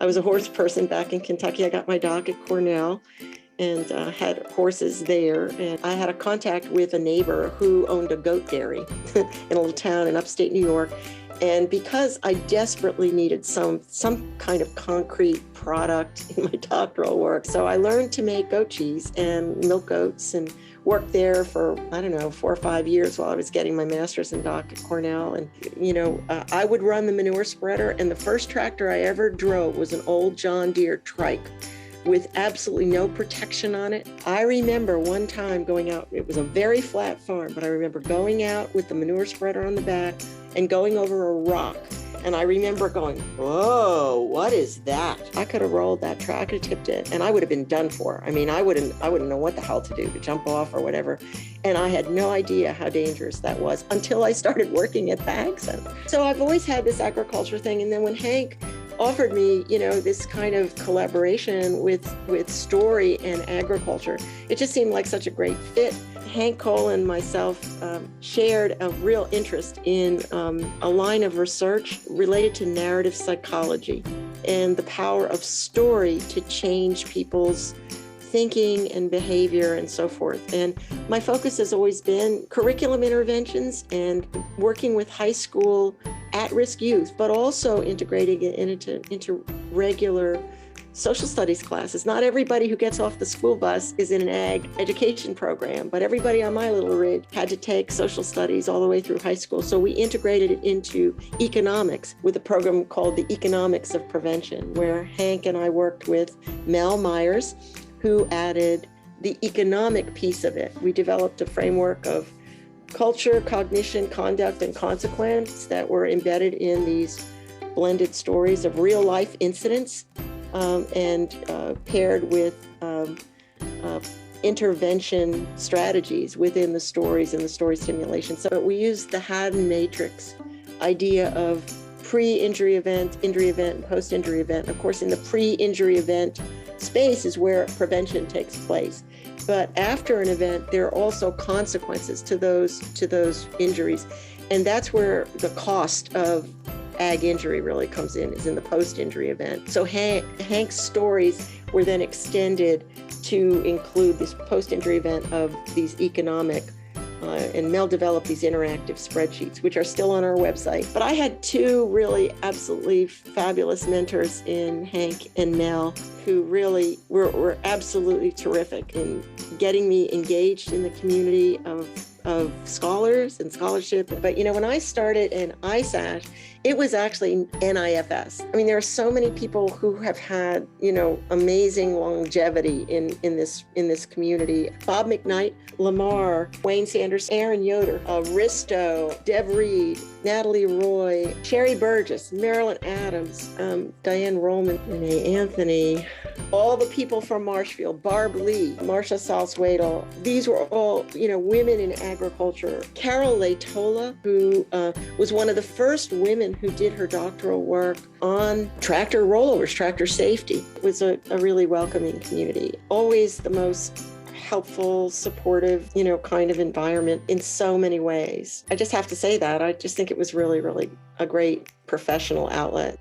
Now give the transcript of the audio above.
I was a horse person back in Kentucky. I got my doc at Cornell and had horses there. And I had a contact with a neighbor who owned a goat dairy in a little town in upstate New York. And because I desperately needed some kind of concrete product in my doctoral work, so I learned to make goat cheese and milk goats and worked there for, 4 or 5 years while I was getting my master's in doc at Cornell. And, I would run the manure spreader, and the first tractor I ever drove was an old John Deere trike with absolutely no protection on it. I remember one time going out, it was a very flat farm, but I remember going out with the manure spreader on the back and going over a rock. And I remember going, whoa, what is that? I could have rolled that track, I could have tipped it, and I would have been done for. I mean, I wouldn't know what the hell to do, to jump off or whatever. And I had no idea how dangerous that was until I started working at the Ag Center. So I've always had this agriculture thing. And then when Hank offered me, this kind of collaboration with story and agriculture, it just seemed like such a great fit. Hank Cole and myself shared a real interest in a line of research related to narrative psychology and the power of story to change people's thinking and behavior and so forth. And my focus has always been curriculum interventions and working with high school at-risk youth, but also integrating it into regular social studies classes. Not everybody who gets off the school bus is in an ag education program, but everybody on my little ridge had to take social studies all the way through high school. So we integrated it into economics with a program called the Economics of Prevention, where Hank and I worked with Mel Myers, who added the economic piece of it. We developed a framework of culture, cognition, conduct, and consequence that were embedded in these blended stories of real life incidents and paired with intervention strategies within the stories and the story stimulation. So we used the Haddon matrix idea of pre-injury event, injury event, and post-injury event. Of course, in the pre-injury event space is where prevention takes place. But after an event, there are also consequences to those injuries. And that's where the cost of ag injury really comes in, is in the post-injury event. So Hank's stories were then extended to include this post-injury event of these economic, and Mel developed these interactive spreadsheets, which are still on our website. But I had two really absolutely fabulous mentors in Hank and Mel, who really were absolutely terrific in getting me engaged in the community of scholars and scholarship. But when I started in I-SASH, it was actually NIFS. I mean, there are so many people who have had, amazing longevity in this community. Bob McKnight, Lamar, Wayne Sanders, Aaron Yoder, Risto, Deb Reed, Natalie Roy, Sherry Burgess, Marilyn Adams, Diane Rollman, Renee Anthony, all the people from Marshfield, Barb Lee, Marcia Salzwedel. These were all, women in agriculture. Carol Latola, who was one of the first women who did her doctoral work on tractor rollovers, tractor safety. It was a really welcoming community. Always the most helpful, supportive, kind of environment in so many ways. I just have to say that. I just think it was really, really a great professional outlet.